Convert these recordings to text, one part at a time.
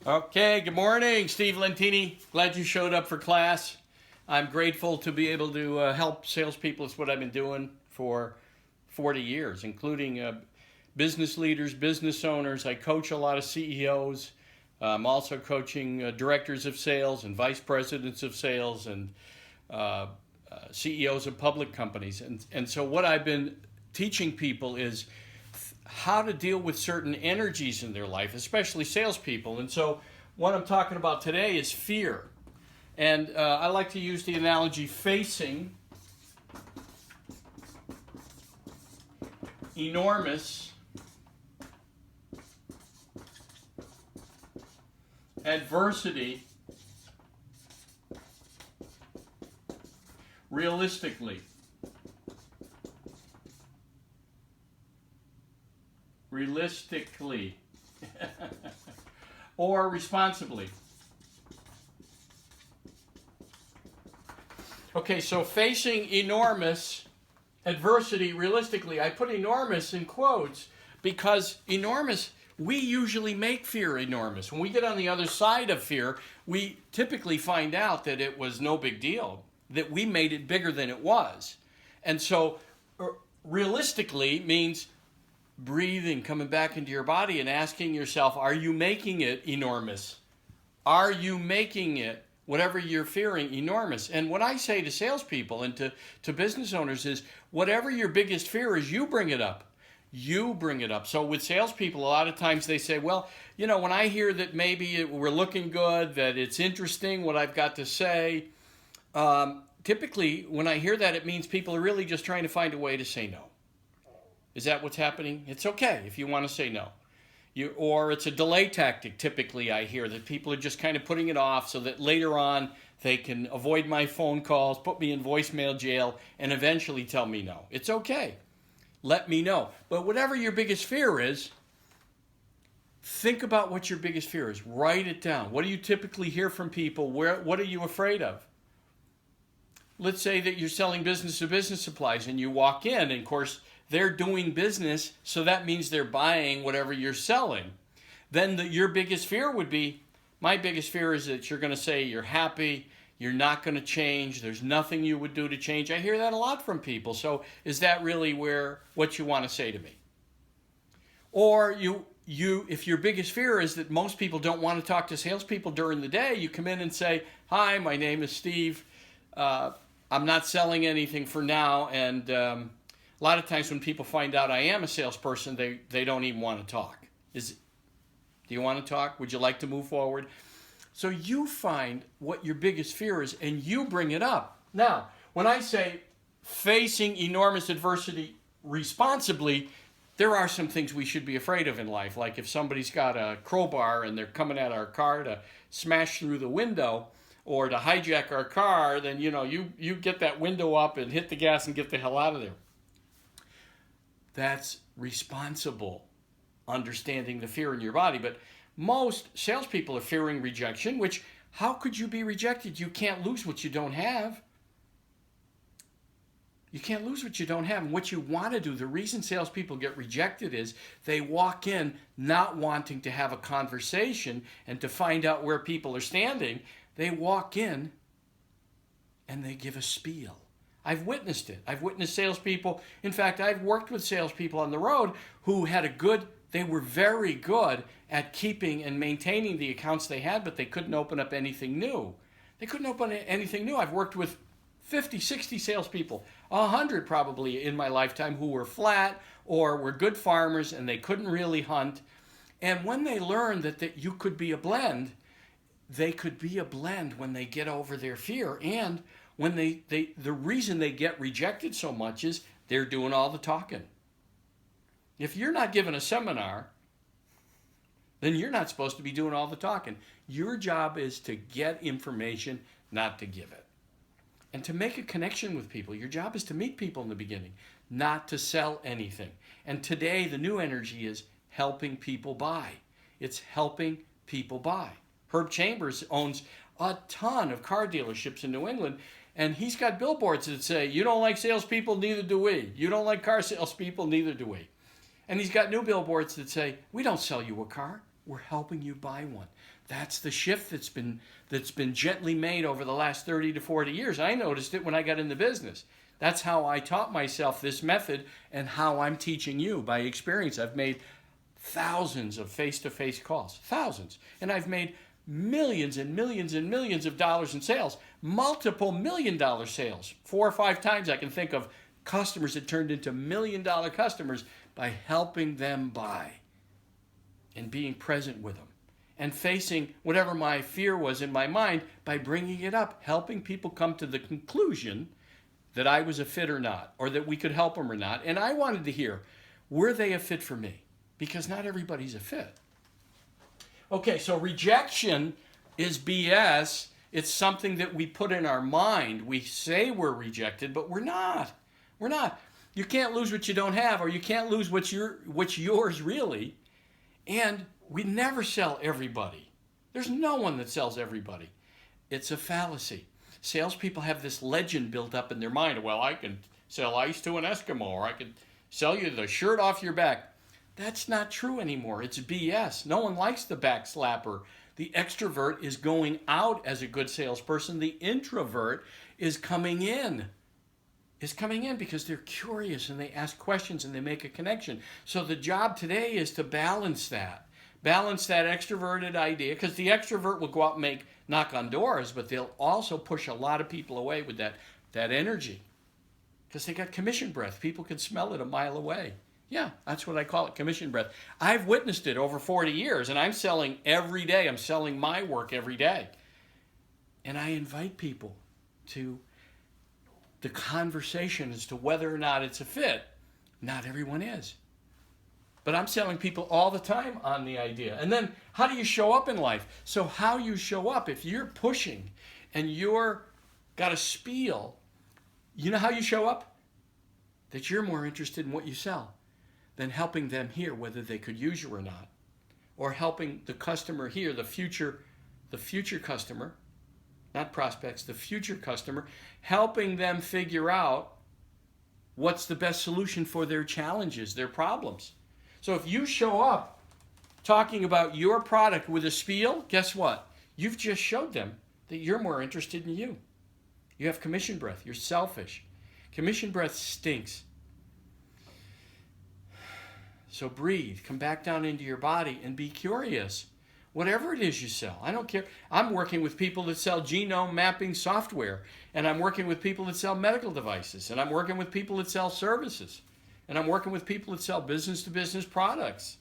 Okay, good morning, Steve Lentini. Glad you showed up for class. I'm grateful to be able to help salespeople. It's what I've been doing for 40 years, including business leaders, business owners. I coach a lot of CEOs. I'm also coaching directors of sales and vice presidents of sales and CEOs of public companies. And so what I've been teaching people is how to deal with certain energies in their life, especially salespeople. And so what I'm talking about today is fear. And I like to use the analogy facing enormous adversity realistically. Or responsibly. Okay, so facing enormous adversity realistically. I put enormous in quotes because enormous, we usually make fear enormous. When we get on the other side of fear, we typically find out that it was no big deal, that we made it bigger than it was. And so realistically means breathing, coming back into your body and asking yourself, are you making it enormous? Are you making it, whatever you're fearing, enormous? And what I say to salespeople and to business owners is, whatever your biggest fear is, you bring it up. You bring it up. So with salespeople, a lot of times they say, well, you know, when I hear that maybe we're looking good, that it's interesting what I've got to say, typically when I hear that, it means people are really just trying to find a way to say no. Is that what's happening? It's okay if you want to say no. Or it's a delay tactic, typically I hear, that people are just kind of putting it off so that later on they can avoid my phone calls, put me in voicemail jail, and eventually tell me no. It's okay. Let me know. But whatever your biggest fear is, think about what your biggest fear is. Write it down. What do you typically hear from people? What are you afraid of? Let's say that you're selling business-to-business supplies and you walk in, and of course, they're doing business, so that means they're buying whatever you're selling. Then your biggest fear would be, my biggest fear is that you're going to say you're happy, you're not going to change, there's nothing you would do to change. I hear that a lot from people. So is that really what you want to say to me? Or if your biggest fear is that most people don't want to talk to salespeople during the day, you come in and say, hi, my name is Steve. I'm not selling anything for now, and a lot of times when people find out I am a salesperson, they don't even want to talk. Do you want to talk? Would you like to move forward? So you find what your biggest fear is and you bring it up. Now, when I say facing enormous adversity responsibly, there are some things we should be afraid of in life. Like if somebody's got a crowbar and they're coming at our car to smash through the window or to hijack our car, then you get that window up and hit the gas and get the hell out of there. That's responsible, understanding the fear in your body. But most salespeople are fearing rejection, which, how could you be rejected? You can't lose what you don't have. You can't lose what you don't have. And what you want to do, the reason salespeople get rejected is they walk in not wanting to have a conversation and to find out where people are standing. They walk in and they give a spiel. I've witnessed it. I've witnessed salespeople. In fact, I've worked with salespeople on the road who they were very good at keeping and maintaining the accounts they had, but they couldn't open up anything new. They couldn't open anything new. I've worked with 50, 60 salespeople, 100 probably in my lifetime, who were flat or were good farmers and they couldn't really hunt. And when they learned that you could be a blend, they could be a blend when they get over their fear. And when the reason they get rejected so much is they're doing all the talking. If you're not giving a seminar, then you're not supposed to be doing all the talking. Your job is to get information, not to give it. And to make a connection with people. Your job is to meet people in the beginning, not to sell anything. And today the new energy is helping people buy. It's helping people buy. Herb Chambers owns a ton of car dealerships in New England, and he's got billboards that say, you don't like salespeople, neither do we. You don't like car salespeople, neither do we. And he's got new billboards that say, we don't sell you a car. we're helping you buy one. That's the shift that's been gently made over the last 30 to 40 years. I noticed it when I got in the business. That's how I taught myself this method and how I'm teaching you by experience. I've made thousands of face-to-face calls, thousands. And I've made millions and millions and millions of dollars in sales, multiple $1 million sales. 4 or 5 times I can think of customers that turned into $1 million customers by helping them buy and being present with them and facing whatever my fear was in my mind by bringing it up, helping people come to the conclusion that I was a fit or not, or that we could help them or not. And I wanted to hear, were they a fit for me? Because not everybody's a fit. Okay, so rejection is BS. It's something that we put in our mind. We say we're rejected, but we're not. We're not. You can't lose what you don't have, or you can't lose what's yours really. And we never sell everybody. There's no one that sells everybody. It's a fallacy. Salespeople have this legend built up in their mind. Well, I can sell ice to an Eskimo, or I can sell you the shirt off your back. That's not true anymore. It's BS. No one likes the back slapper. The extrovert is going out as a good salesperson. The introvert is coming in. Because they're curious and they ask questions and they make a connection. So the job today is to balance that. Balance that extroverted idea, because the extrovert will go out and knock on doors, but they'll also push a lot of people away with that energy. Because they got commission breath. People can smell it a mile away. Yeah, that's what I call it, commission breath. I've witnessed it over 40 years, and I'm selling every day. I'm selling my work every day. And I invite people to the conversation as to whether or not it's a fit. Not everyone is. But I'm selling people all the time on the idea. And then how do you show up in life? So how you show up, if you're pushing and you're got a spiel, you know how you show up? That you're more interested in what you sell than helping them hear whether they could use you or not. Or helping the customer hear, the future customer, not prospects, the future customer, helping them figure out what's the best solution for their challenges, their problems. So if you show up talking about your product with a spiel, guess what? You've just showed them that you're more interested in you. You have commission breath. You're selfish. Commission breath stinks. So breathe. Come back down into your body and be curious. Whatever it is you sell. I don't care. I'm working with people that sell genome mapping software. And I'm working with people that sell medical devices. And I'm working with people that sell services. And I'm working with people that sell business-to-business products.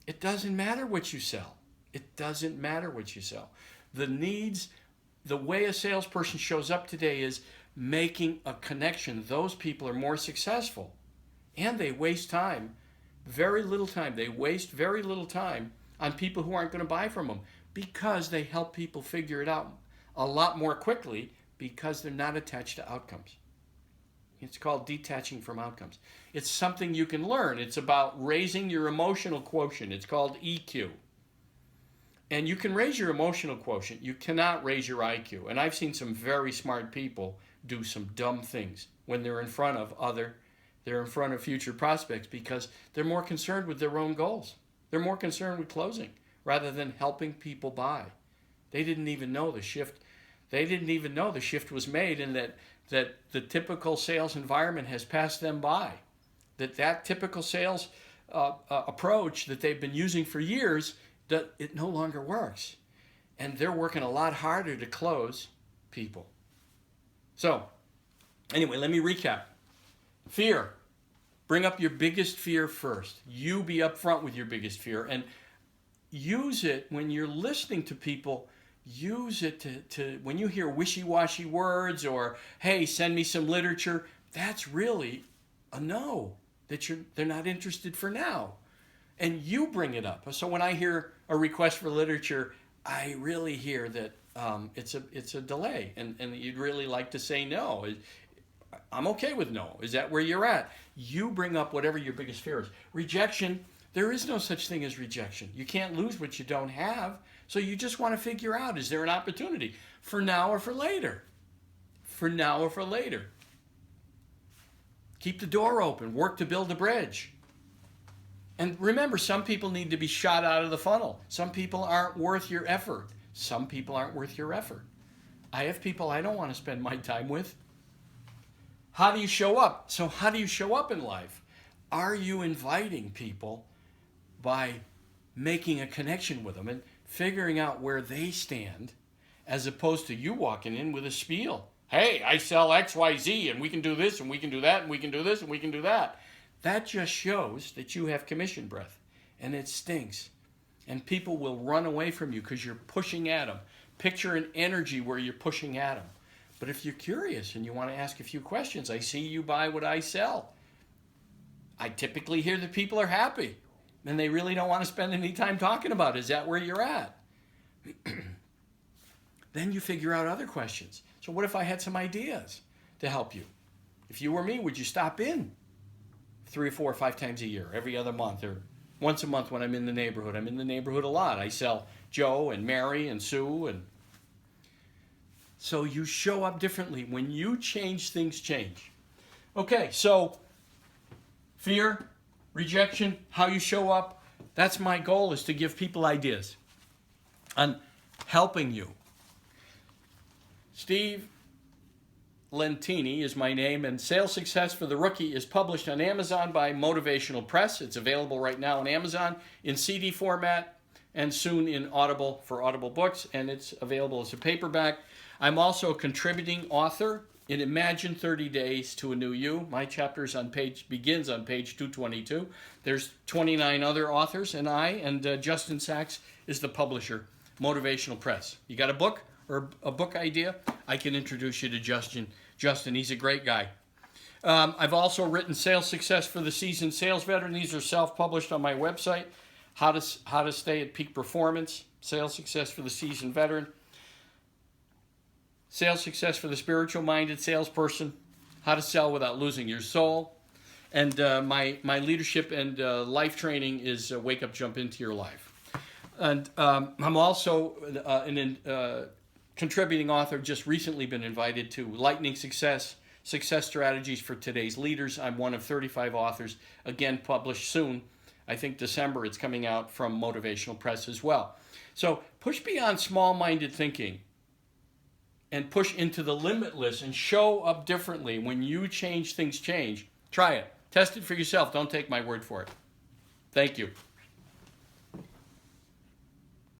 It doesn't matter what you sell. It doesn't matter what you sell. The way a salesperson shows up today is making a connection. Those people are more successful. And they waste time, very little time. They waste very little time on people who aren't going to buy from them because they help people figure it out a lot more quickly because they're not attached to outcomes. It's called detaching from outcomes. It's something you can learn. It's about raising your emotional quotient. It's called EQ. And you can raise your emotional quotient. You cannot raise your IQ. And I've seen some very smart people do some dumb things when they're in front of future prospects because they're more concerned with their own goals. They're more concerned with closing rather than helping people buy. They didn't even know the shift. They didn't even know the shift was made and that the typical sales environment has passed them by. That typical sales approach that they've been using for years, that it no longer works. And they're working a lot harder to close people. So, anyway, let me recap. Fear. Bring up your biggest fear first. You be upfront with your biggest fear and use it when you're listening to people. Use it to when you hear wishy-washy words or, hey, send me some literature, that's really a no, that they're not interested for now. And you bring it up. So when I hear a request for literature, I really hear that it's a delay and you'd really like to say no. I'm okay with no. Is that where you're at? You bring up whatever your biggest fear is. Rejection, there is no such thing as rejection. You can't lose what you don't have. So you just want to figure out, is there an opportunity for now or for later? For now or for later. Keep the door open. Work to build a bridge. And remember, some people need to be shot out of the funnel. Some people aren't worth your effort. Some people aren't worth your effort. I have people I don't want to spend my time with. How do you show up? So how do you show up in life? Are you inviting people by making a connection with them and figuring out where they stand, as opposed to you walking in with a spiel? Hey, I sell XYZ, and we can do this, and we can do that, and we can do this, and we can do that. That just shows that you have commission breath, and it stinks. And people will run away from you because you're pushing at them. Picture an energy where you're pushing at them. But if you're curious and you want to ask a few questions, I see you buy what I sell. I typically hear that people are happy, and they really don't want to spend any time talking about it. Is that where you're at? Then you figure out other questions. So what if I had some ideas to help you? If you were me, would you stop in 3 or 4 or 5 times a year, every other month, or once a month when I'm in the neighborhood? I'm in the neighborhood a lot. I sell Joe and Mary and Sue. And so you show up differently. When you change, things change. Okay, so fear, rejection, how you show up. That's my goal, is to give people ideas on helping you. Steve Lentini is my name, and Sales Success for the Rookie is published on Amazon by Motivational Press. It's available right now on Amazon in CD format and soon in Audible for Audible books, and it's available as a paperback. I'm also a contributing author in Imagine 30 Days to a New You. My chapter begins on page 222. There's 29 other authors, and Justin Sachs is the publisher, Motivational Press. You got a book or a book idea? I can introduce you to Justin, he's a great guy. I've also written Sales Success for the Seasoned Sales Veteran. These are self-published on my website. How to stay at peak performance. Sales Success for the Seasoned Veteran. Sales Success for the Spiritual-Minded Salesperson. How to sell without losing your soul. And my leadership and life training is Wake Up, Jump Into Your Life. And I'm also an contributing author, just recently been invited to Lightning Success Strategies for Today's Leaders. I'm one of 35 authors, again published soon. I think December it's coming out from Motivational Press as well. So push beyond small-minded thinking and push into the limitless and show up differently. When you change, things change. Try it. Test it for yourself. Don't take my word for it. Thank you.